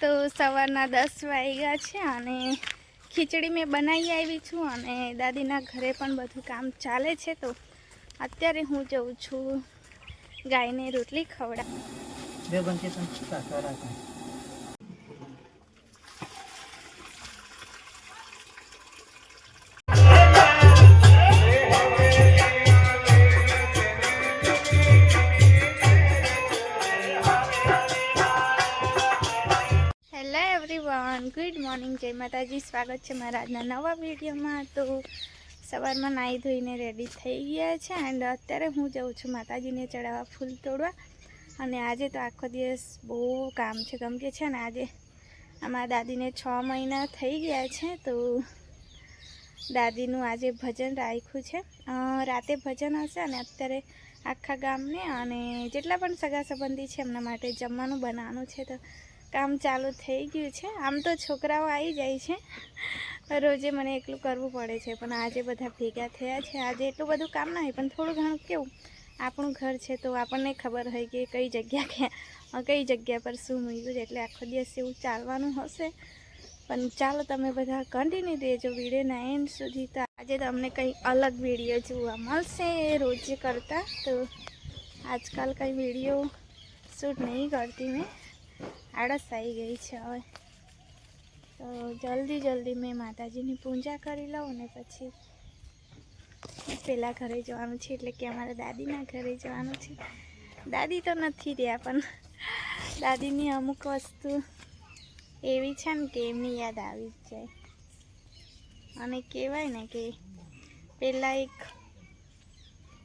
તો સવારના 10 વાગ્યા છે અને ખીચડી મેં બનાવી આવી છું અને દાદીના ઘરે પણ બધું કામ ચાલે છે. તો અત્યારે હું જઉં છું ગાયને રોટલી ખવડાવવા. ગુડ મોર્નિંગ, જય માતાજી. સ્વાગત છે મારા આજના નવા વિડીયોમાં. તો સવારમાં નાહી ધોઈને રેડી થઈ ગયા છે એન્ડ અત્યારે હું જાઉં છું માતાજીને ચડાવવા ફૂલ તોડવા. અને આજે તો આખો દિવસ બહુ કામ છે, કેમ કે છે ને આજે અમારા દાદીને 6 મહિના થઈ ગયા છે. તો દાદીનું આજે ભજન રાખ્યું છે, રાતે ભજન હશે અને અત્યારે આખા ગામને અને જેટલા પણ સગા સંબંધી છે એમના માટે જમવાનું બનાવવાનું છે. તો કામ ચાલુ થઈ ગયું છે. આમ તો છોકરાઓ આવી જાય છે, રોજે મને એકલું કરવું પડે છે, પણ આજે બધા ભેગા થયા છે. આજે એટલું બધું કામ ના હોય, પણ થોડું ઘણું કેવું આપણું ઘર છે તો આપણને ખબર હોય કે કઈ જગ્યા પર શું મૂક્યું છે, એટલે આખો દિવસ એવું ચાલવાનું હશે. પણ ચાલો તમે બધા કન્ટિન્યુ રહેજો વિડીયોના એન્ડ સુધી. તો આજે તમને કંઈ અલગ વિડીયો જોવા મળશે રોજે કરતાં. તો આજકાલ કંઈ વિડીયો શૂટ નહીં કરતી મેં, આળસ આવી ગઈ છે હવે. તો જલ્દી મેં માતાજીની પૂજા કરી લઉં અને પછી પહેલાં ઘરે જવાનું છે, એટલે કે અમારા દાદીના ઘરે જવાનું છે. દાદી તો નથી રહ્યા, પણ દાદીની અમુક વસ્તુ એવી છે ને કે એમની યાદ આવી જ જાય. અને કહેવાય ને કે પહેલાં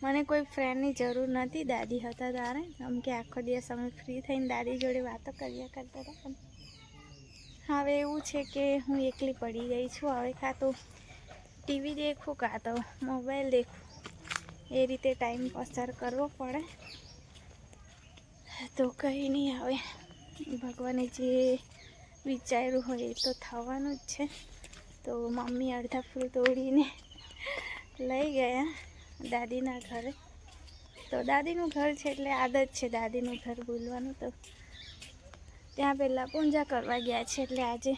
મને કોઈ ફ્રેન્ડની જરૂર નથી દાદી હતા ત્યારે, કેમ કે આખો દિવસ અમે ફ્રી થઈને દાદી જોડે વાતો કર્યા કરતા હતા. પણ હવે એવું છે કે હું એકલી પડી ગઈ છું. હવે કાં તો ટીવી દેખું કાં તો મોબાઈલ દેખું, એ રીતે ટાઈમ પસાર કરવો પડે. તો કંઈ નહીં, હવે ભગવાને જે વિચાર્યું હોય એ તો થવાનું જ છે. તો મમ્મી અડધા ફૂલ તોડીને લઈ ગયા દાદીના ઘરે. તો દાદીનું ઘર છે એટલે આદત છે દાદીનું ઘર બોલવાનું. તો ત્યાં પહેલાં પૂજા કરવા ગયા છે, એટલે આજે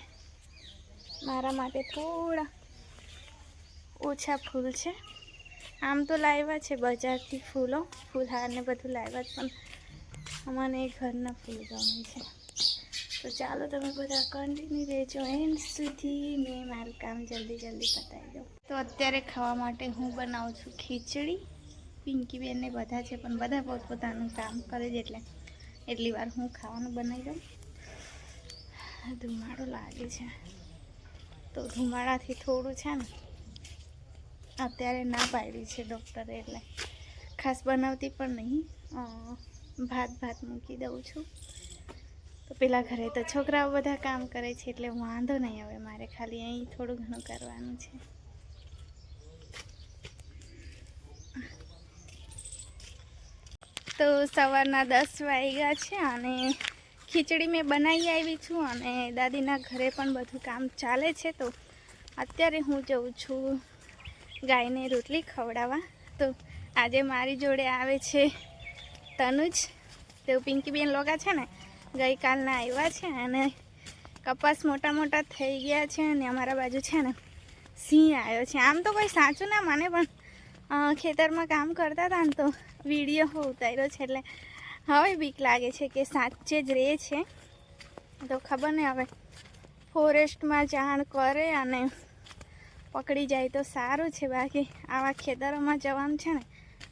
મારા માટે થોડા ઓછા ફૂલ છે. આમ તો લાવ્યા છે બજારથી ફૂલહાર ને બધું લાવ્યા, પણ મને ઘરના ફૂલ ગમે છે. તો ચાલો તમે બધા કન્ટિન્યુ રહેજો એન્ડ સુધી. મેં મારું કામ જલ્દી પતાવી દઉં. તો અત્યારે ખાવા માટે હું બનાવું છું ખીચડી. પિંકીબેનને બધા છે, પણ બધા પોતપોતાનું કામ કરે છે, એટલે એટલી વાર હું ખાવાનું બનાવી દઉં. ધુમાડો લાગે છે, તો ધુમાડાથી થોડું છે ને અત્યારે ના પાડી છે ડૉક્ટરે, એટલે ખાસ બનાવતી પણ નહીં, ભાત મૂકી દઉં છું. તો પેલા ઘરે તો છોકરાઓ બધા કામ કરે છે, એટલે વાંધો નહીં. હવે મારે ખાલી અહીં થોડું ઘણું કરવાનું છે. તો સવારના 10 વાગ્યા છે અને ખીચડી મેં બનાવી આવી છું અને દાદીના ઘરે પણ બધું કામ ચાલે છે. તો અત્યારે હું જઉં છું ગાયને રોટલી ખવડાવવા. તો આજે મારી જોડે આવે છે તનુજ. તો પિંકીબેન લોકા છે ને ગઈકાલના આવ્યા છે અને કપાસ મોટા થઈ ગયા છે. અને અમારા બાજુ છે ને સિંહ આવ્યો છે. આમ તો કોઈ સાચું ના માને, પણ ખેતરમાં કામ કરતા હતા ને તો વિડીયો ઉતાર્યો છે, એટલે હવે બીક લાગે છે કે સાચે જ રહે છે. તો ખબર નહીં, હવે ફોરેસ્ટમાં જાણ કરે અને પકડી જાય તો સારું છે. બાકી આવા ખેતરોમાં જવાનું છે ને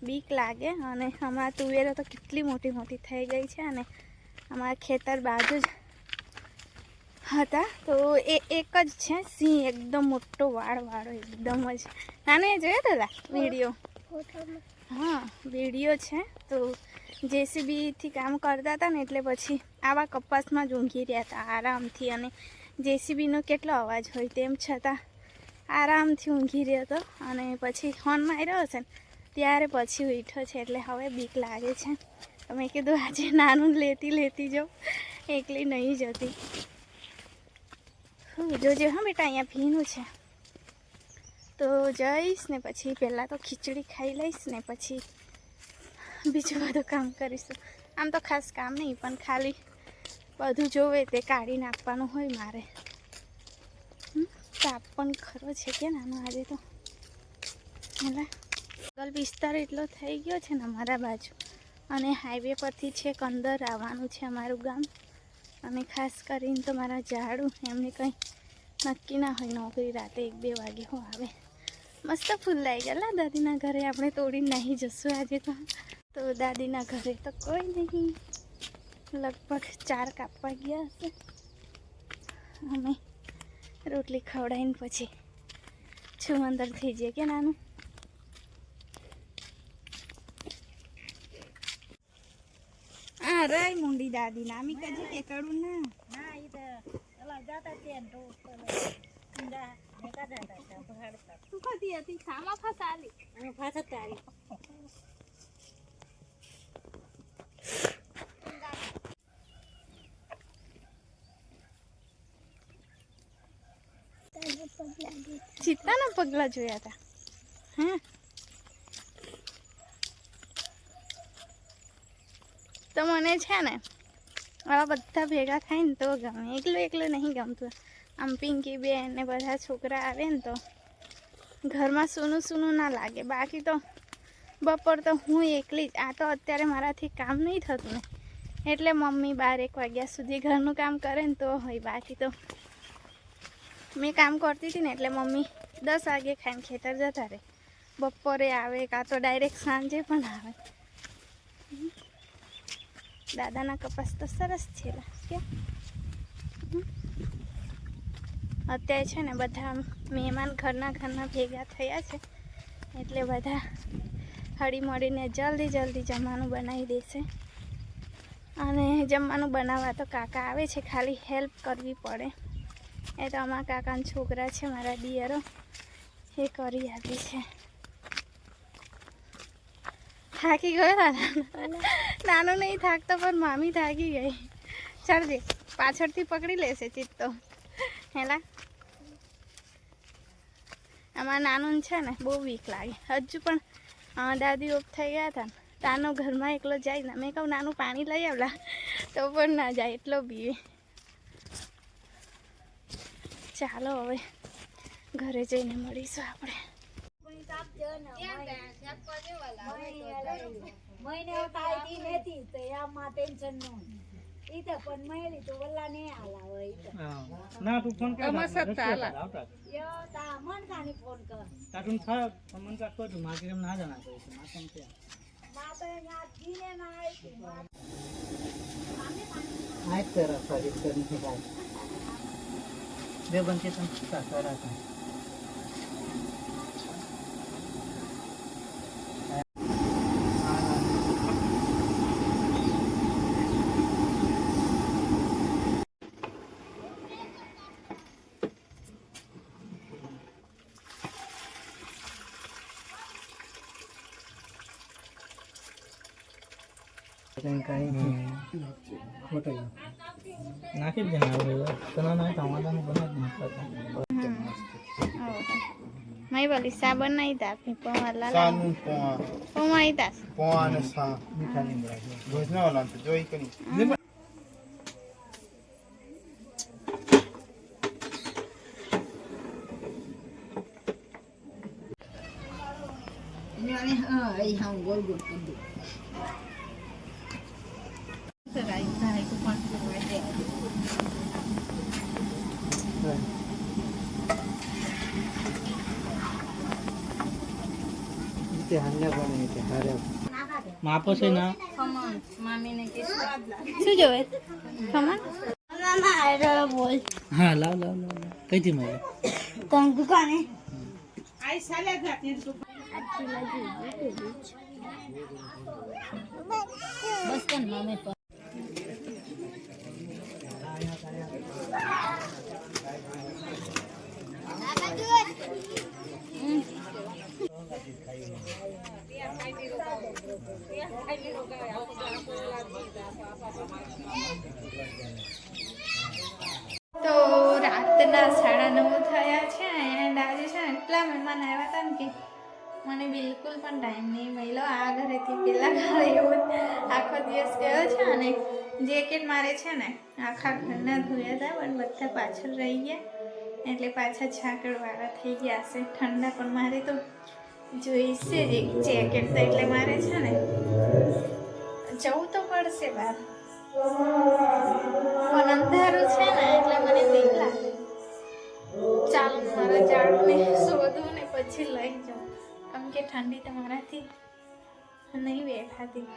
બીક લાગે. અને અમારા તુવેરો તો કેટલી મોટી થઈ ગઈ છે, અને અમારા ખેતર બાજુ જ હતા. તો એ એક જ છે સિંહ, એકદમ મોટો વાળો એકદમ જ નાનો. એ જોયો દાદા વિડીયો? હા, વિડીયો છે. તો જેસીબીથી કામ કરતા હતા ને, એટલે પછી આવા કપાસમાં જ ઊંઘી રહ્યા હતા આરામથી. અને જેસીબીનો કેટલો અવાજ હોય, તેમ છતાં આરામથી ઊંઘી રહ્યો હતો. અને પછી હોર્ન માર્યો હશે ને ત્યારે પછી ઉઠ્યો છે, એટલે હવે બીક લાગે છે. તો મેં કીધું આજે નાનું લેતી જાઉં, એકલી નહીં જતી. જોજે હા બેટા, અહીંયા ભીનું છે. તો જઈશ ને પછી પહેલાં તો ખીચડી ખાઈ લઈશ ને પછી બીજું બધું કામ કરીશું. આમ તો ખાસ કામ નહીં, પણ ખાલી બધું જોવે તે કાઢી નાખવાનું હોય મારે. તાપ પણ ખરો છે કે નાનો આજે તો. એટલે જંગલ વિસ્તાર એટલો થઈ ગયો છે ને અમારા બાજુ, અને હાઈવે પરથી છેક અંદર આવવાનું છે અમારું ગામ. અને ખાસ કરીને તો મારા ઝાડુ એમને કંઈ નક્કી ના હોય, નોકરી રાતે 1-2 વાગે હું આવે. મસ્ત ફૂલ લાગી ગયેલા દાદીના ઘરે, આપણે તોડીને નહીં જશું આજે તો દાદીના ઘરે તો કોઈ નહીં, લગભગ 4 કાપવા ગયા હશે. અમે રોટલી ખવડાવીને પછી છું અંદર થઈ જઈએ કે નાનું. આ રાય મુંડી દાદી નામી કજી કે કરું ના ના ઈ તો અલા જાતા તેન તો ઈંડા મેકા જાતા પહાડતા તું કદી હતી સામા ફસાલી અને ફાસત તારી ચિત્તાના પગલા જોયા હતા. હા તો મને છે ને આવા બધા ભેગા થાય ને તો ગમે, એકલું નહીં ગમતું. આમ પિંકી બેન ને બધા છોકરા આવે ને તો ઘરમાં સૂનું ના લાગે. બાકી તો બપોર તો હું એકલી જ. આ તો અત્યારે મારાથી કામ નહીં થતું ને, એટલે મમ્મી 12-1 વાગ્યા સુધી ઘરનું કામ કરે ને તો હોય. બાકી તો મેં કામ કરતી હતી ને એટલે મમ્મી 10 વાગે ખાઈને ખેતર જતા રહે. બપોરે આવે કાં તો ડાયરેક્ટ સાંજે પણ આવે. દાદાના કપાસ તો સરસ છે કે અત્યારે છે ને બધા મહેમાન ઘરના ભેગા થયા છે, એટલે બધા હળી મળીને જલ્દી જમવાનું બનાવી દેશે. અને જમવાનું બનાવવા તો કાકા આવે છે, ખાલી હેલ્પ કરવી પડે. એ તો અમારા કાકાના છોકરા છે, મારા દિયરો, એ કરી આપી છે. થાકી ગયો નાનો નહીં થાકતો, પણ મામી થાકી ગઈ. ચાલજે, પાછળથી પકડી લેશે ચિત્તો હેલા. આમાં નાનું છે ને બહુ વીક લાગે. હજુ પણ દાદી ઓફ થઈ ગયા હતા ને, તાનો ઘરમાં એકલો જાય ને, મેં કહું નાનું પાણી લઈ આવલા, તો પણ ના જાય, એટલો પીવે. ચાલો હવે ઘરે જઈને મળીશું આપણે. નાખી જ મય બોલી સા બનાવી તા આપી પવાલા સાનું પવાઈ તા પવાને સા મીઠા લીમડા ભોજના વાલા તો જોઈ કરી ini ai hang gol gol kundu serai sai ku kon ku wede તે હન્યા બને તે હારે માપો છે ના ખમણ મામી ને કે શું જોવે ખમણ મામા આયરો બોલ હા લાવ કઈથી મળે તમ દુકાને ai sale gratis બસ કેમ મામે પર તો રાતના 9:30 થયા છે એન્ડ આજે છે ને એટલા મહેમાન આવ્યા હતા ને કે મને બિલકુલ પણ ટાઈમ નહીં મળ્યો. આ ઘરેથી પેલા ઘરે એવો આખો દિવસ ગયો છે. અને જેકેટ મારે છે ને આખા ઘરના ધોયા હતા પણ બધા પાછળ રહી ગયા એટલે પાછા છાકડવાળા થઈ ગયા હશે. ઠંડા પણ મારે તો જોઈશે જ એક જેકેટ, તો એટલે મારે છે ને જવું તો પડશે બહાર. પણ અંધારું છે ને એટલે મને બીક લાગે. ચાલો મારા ઝાડને શોધું ને પછી લઈ જાઉં, કેમ કે ઠંડી તો મારાથી નહીં બેઠાતી.